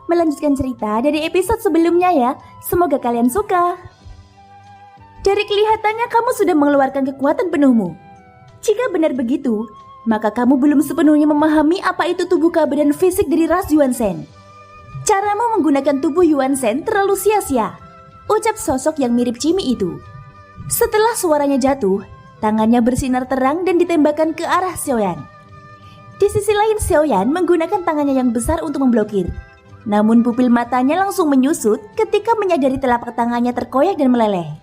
Melanjutkan cerita dari episode sebelumnya ya. Semoga kalian suka. Dari kelihatannya kamu sudah mengeluarkan kekuatan penuhmu. Jika benar begitu, maka kamu belum sepenuhnya memahami apa itu tubuh keabadian fisik dari ras Yuan Shen. Caramu menggunakan tubuh Yuan Shen terlalu sia-sia, ucap sosok yang mirip Cimi itu. Setelah suaranya jatuh, tangannya bersinar terang dan ditembakkan ke arah Xiaoyan. Di sisi lain Xiaoyan menggunakan tangannya yang besar untuk memblokir. Namun pupil matanya langsung menyusut ketika menyadari telapak tangannya terkoyak dan meleleh.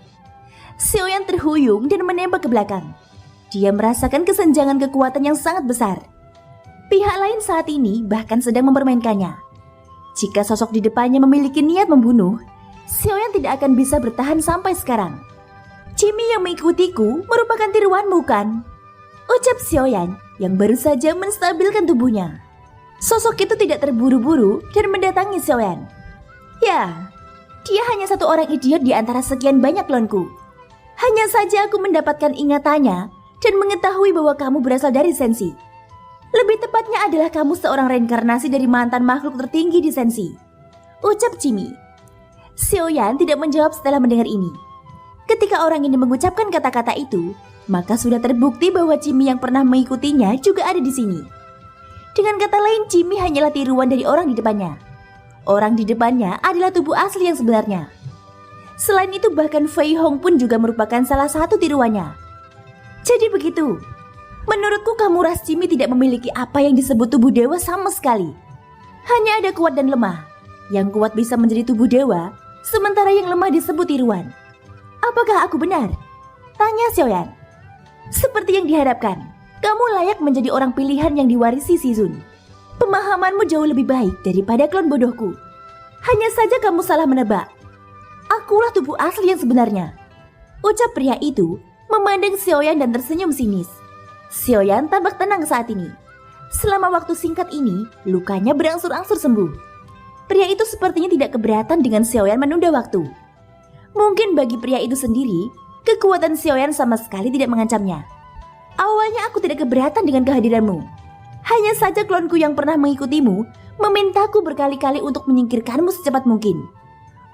Xiaoyan terhuyung dan menembak ke belakang. Dia merasakan kesenjangan kekuatan yang sangat besar. Pihak lain saat ini bahkan sedang mempermainkannya. Jika sosok di depannya memiliki niat membunuh, Xiaoyan tidak akan bisa bertahan sampai sekarang. Cimi yang mengikutiku merupakan tiruanmu kan? Ucap Xiaoyan yang baru saja menstabilkan tubuhnya. Sosok itu tidak terburu-buru dan mendatangi Xiaoyan. Ya, dia hanya satu orang idiot di antara sekian banyak klonku. Hanya saja aku mendapatkan ingatannya dan mengetahui bahwa kamu berasal dari Sensi. Lebih tepatnya adalah kamu seorang reinkarnasi dari mantan makhluk tertinggi di Sensi. Ucap Cimi. Xiaoyan tidak menjawab setelah mendengar ini. Ketika orang ini mengucapkan kata-kata itu, maka sudah terbukti bahwa Cimi yang pernah mengikutinya juga ada di sini. Dengan kata lain, Cimi hanyalah tiruan dari orang di depannya. Orang di depannya adalah tubuh asli yang sebenarnya. Selain itu bahkan Fei Hong pun juga merupakan salah satu tiruannya. Jadi begitu. Menurutku kamu ras Cimi tidak memiliki apa yang disebut tubuh dewa sama sekali. Hanya ada kuat dan lemah. Yang kuat bisa menjadi tubuh dewa, sementara yang lemah disebut tiruan. Apakah aku benar? Tanya Xiaoyan. Seperti yang diharapkan. Kamu layak menjadi orang pilihan yang diwarisi Shizun. Pemahamanmu jauh lebih baik daripada klon bodohku. Hanya saja kamu salah menebak. Akulah tubuh asli yang sebenarnya. Ucap pria itu memandang Xiaoyan dan tersenyum sinis. Xiaoyan tampak tenang saat ini. Selama waktu singkat ini, lukanya berangsur-angsur sembuh. Pria itu sepertinya tidak keberatan dengan Xiaoyan menunda waktu. Mungkin bagi pria itu sendiri, kekuatan Xiaoyan sama sekali tidak mengancamnya. Awalnya aku tidak keberatan dengan kehadiranmu. Hanya saja klonku yang pernah mengikutimu memintaku berkali-kali untuk menyingkirkanmu secepat mungkin.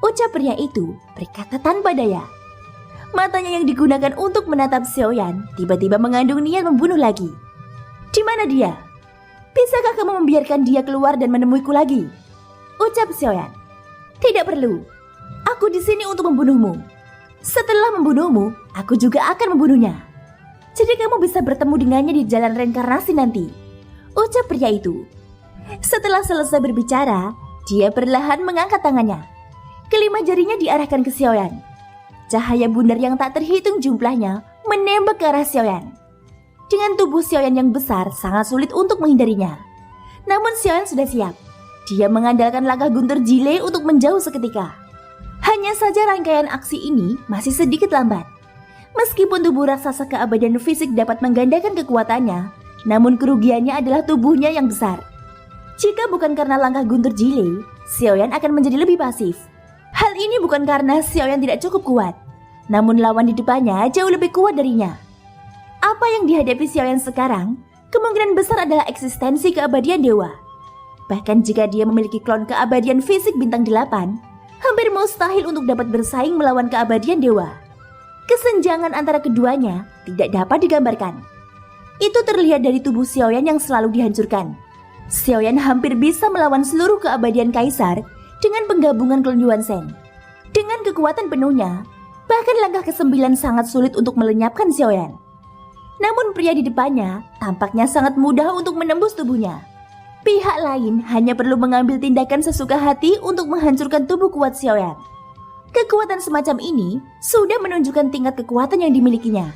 Ucap pria itu berkata tanpa daya. Matanya yang digunakan untuk menatap Xiaoyan tiba-tiba mengandung niat membunuh lagi. Di mana dia? Bisakah kamu membiarkan dia keluar dan menemuiku lagi? Ucap Xiaoyan. Tidak perlu. Aku di sini untuk membunuhmu. Setelah membunuhmu, aku juga akan membunuhnya. Jadi kamu bisa bertemu dengannya di jalan reinkarnasi nanti. Ucap pria itu. Setelah selesai berbicara, dia perlahan mengangkat tangannya. Kelima jarinya diarahkan ke Xiaoyan. Cahaya bundar yang tak terhitung jumlahnya menembak ke arah Xiaoyan. Dengan tubuh Xiaoyan yang besar, sangat sulit untuk menghindarinya. Namun Xiaoyan sudah siap. Dia mengandalkan langkah guntur jile untuk menjauh seketika. Hanya saja rangkaian aksi ini masih sedikit lambat. Meskipun tubuh raksasa keabadian fisik dapat menggandakan kekuatannya, namun kerugiannya adalah tubuhnya yang besar. Jika bukan karena langkah guntur jile, Xiaoyan akan menjadi lebih pasif. Hal ini bukan karena Xiaoyan tidak cukup kuat, namun lawan di depannya jauh lebih kuat darinya. Apa yang dihadapi Xiaoyan sekarang, kemungkinan besar adalah eksistensi keabadian dewa. Bahkan jika dia memiliki klon keabadian fisik bintang 8, hampir mustahil untuk dapat bersaing melawan keabadian dewa. Kesenjangan antara keduanya tidak dapat digambarkan. Itu terlihat dari tubuh Xiaoyan yang selalu dihancurkan. Xiaoyan hampir bisa melawan seluruh keabadian kaisar dengan penggabungan klon Yuan Shen. Dengan kekuatan penuhnya, bahkan langkah ke-9 sangat sulit untuk melenyapkan Xiaoyan. Namun pria di depannya tampaknya sangat mudah untuk menembus tubuhnya. Pihak lain hanya perlu mengambil tindakan sesuka hati untuk menghancurkan tubuh kuat Xiaoyan. Kekuatan semacam ini sudah menunjukkan tingkat kekuatan yang dimilikinya.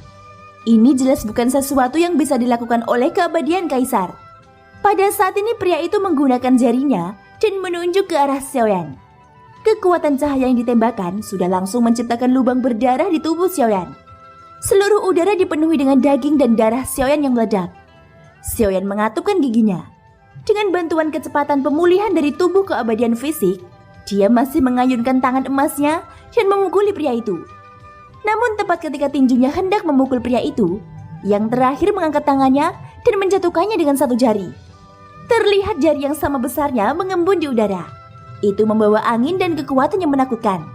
Ini jelas bukan sesuatu yang bisa dilakukan oleh keabadian kaisar. Pada saat ini pria itu menggunakan jarinya dan menunjuk ke arah Xiaoyan. Kekuatan cahaya yang ditembakkan sudah langsung menciptakan lubang berdarah di tubuh Xiaoyan. Seluruh udara dipenuhi dengan daging dan darah Xiaoyan yang meledak. Xiaoyan mengatupkan giginya. Dengan bantuan kecepatan pemulihan dari tubuh keabadian fisik, dia masih mengayunkan tangan emasnya dan memukuli pria itu. Namun tepat ketika tinjunya hendak memukul pria itu, yang terakhir mengangkat tangannya dan menjatuhkannya dengan satu jari. Terlihat jari yang sama besarnya mengembun di udara. Itu membawa angin dan kekuatan yang menakutkan.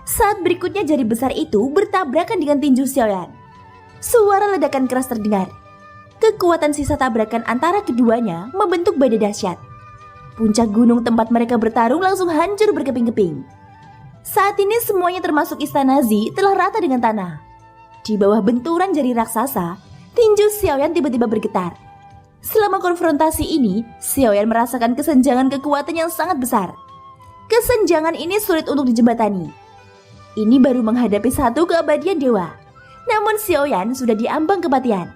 Saat berikutnya jari besar itu bertabrakan dengan tinju Xiaoyan. Suara ledakan keras terdengar. Kekuatan sisa tabrakan antara keduanya membentuk badai dahsyat. Puncak gunung tempat mereka bertarung langsung hancur berkeping-keping. Saat ini semuanya termasuk istana Zi telah rata dengan tanah. Di bawah benturan jari raksasa, tinju Xiaoyan tiba-tiba bergetar. Selama konfrontasi ini, Xiaoyan merasakan kesenjangan kekuatan yang sangat besar. Kesenjangan ini sulit untuk dijembatani. Ini baru menghadapi satu keabadian dewa. Namun Xiaoyan sudah diambang kematian.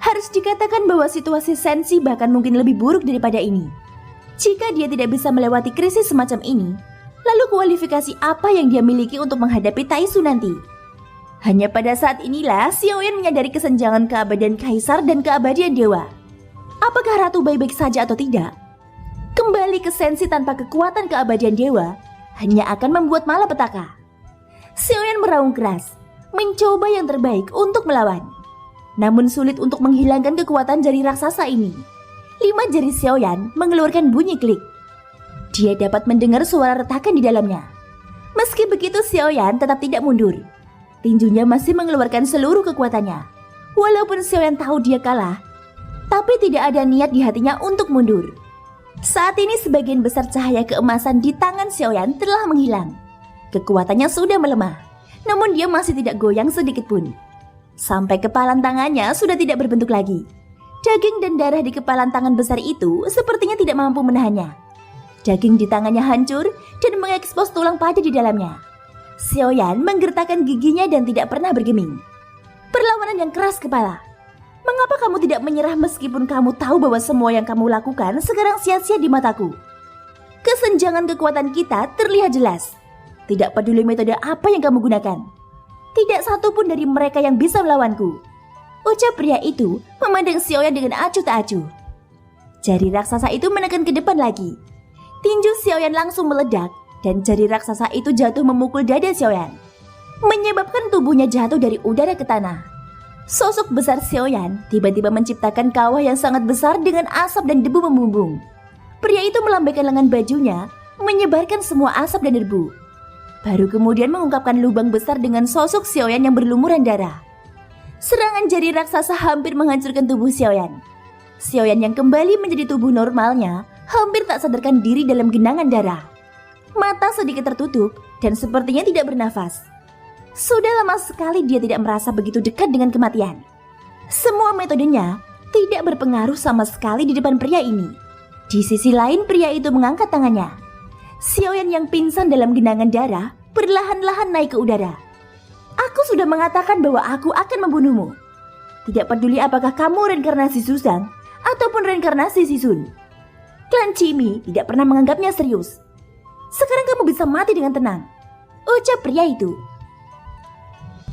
Harus dikatakan bahwa situasi Senshi bahkan mungkin lebih buruk daripada ini. Jika dia tidak bisa melewati krisis semacam ini, lalu kualifikasi apa yang dia miliki untuk menghadapi Taisu nanti? Hanya pada saat inilah Xiaoyan menyadari kesenjangan keabadian kaisar dan keabadian dewa. Apakah ratu baik-baik saja atau tidak? Kembali ke Senshi tanpa kekuatan keabadian dewa hanya akan membuat malapetaka. Xiaoyan meraung keras, mencoba yang terbaik untuk melawan. Namun sulit untuk menghilangkan kekuatan jari raksasa ini. 5 jari Xiaoyan mengeluarkan bunyi klik. Dia dapat mendengar suara retakan di dalamnya. Meski begitu Xiaoyan tetap tidak mundur. Tinjunya masih mengeluarkan seluruh kekuatannya. Walaupun Xiaoyan tahu dia kalah, tapi tidak ada niat di hatinya untuk mundur. Saat ini sebagian besar cahaya keemasan di tangan Xiaoyan telah menghilang. Kekuatannya sudah melemah, namun dia masih tidak goyang sedikit pun. Sampai kepalan tangannya sudah tidak berbentuk lagi. Daging dan darah di kepalan tangan besar itu sepertinya tidak mampu menahannya. Daging di tangannya hancur dan mengekspos tulang padi di dalamnya. Xiaoyan menggertakkan giginya dan tidak pernah bergeming. Perlawanan yang keras kepala. Mengapa kamu tidak menyerah meskipun kamu tahu bahwa semua yang kamu lakukan sekarang sia-sia di mataku? Kesenjangan kekuatan kita terlihat jelas. Tidak peduli metode apa yang kamu gunakan. Tidak satu pun dari mereka yang bisa melawanku. Ucap pria itu memandang Xiaoyan dengan acuh tak acuh. Jari raksasa itu menekan ke depan lagi. Tinju Xiaoyan langsung meledak dan jari raksasa itu jatuh memukul dada Xiaoyan, menyebabkan tubuhnya jatuh dari udara ke tanah. Sosok besar Xiaoyan tiba-tiba menciptakan kawah yang sangat besar dengan asap dan debu membumbung. Pria itu melambaikan lengan bajunya, menyebarkan semua asap dan debu. Baru kemudian mengungkapkan lubang besar dengan sosok Xiaoyan yang berlumuran darah. Serangan jari raksasa hampir menghancurkan tubuh Xiaoyan. Xiaoyan yang kembali menjadi tubuh normalnya hampir tak sadarkan diri dalam genangan darah. Mata sedikit tertutup dan sepertinya tidak bernafas. Sudah lama sekali dia tidak merasa begitu dekat dengan kematian. Semua metodenya tidak berpengaruh sama sekali di depan pria ini. Di sisi lain pria itu mengangkat tangannya. Xiaoyan yang pingsan dalam genangan darah perlahan-lahan naik ke udara. Aku sudah mengatakan bahwa aku akan membunuhmu. Tidak peduli apakah kamu reinkarnasi Susang ataupun reinkarnasi Sisun. Klan Chimi tidak pernah menganggapnya serius. Sekarang kamu bisa mati dengan tenang, ucap pria itu.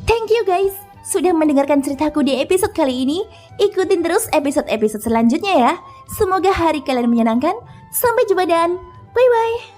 Thank you guys, sudah mendengarkan ceritaku di episode kali ini. Ikutin terus episode-episode selanjutnya ya. Semoga hari kalian menyenangkan. Sampai jumpa dan bye-bye.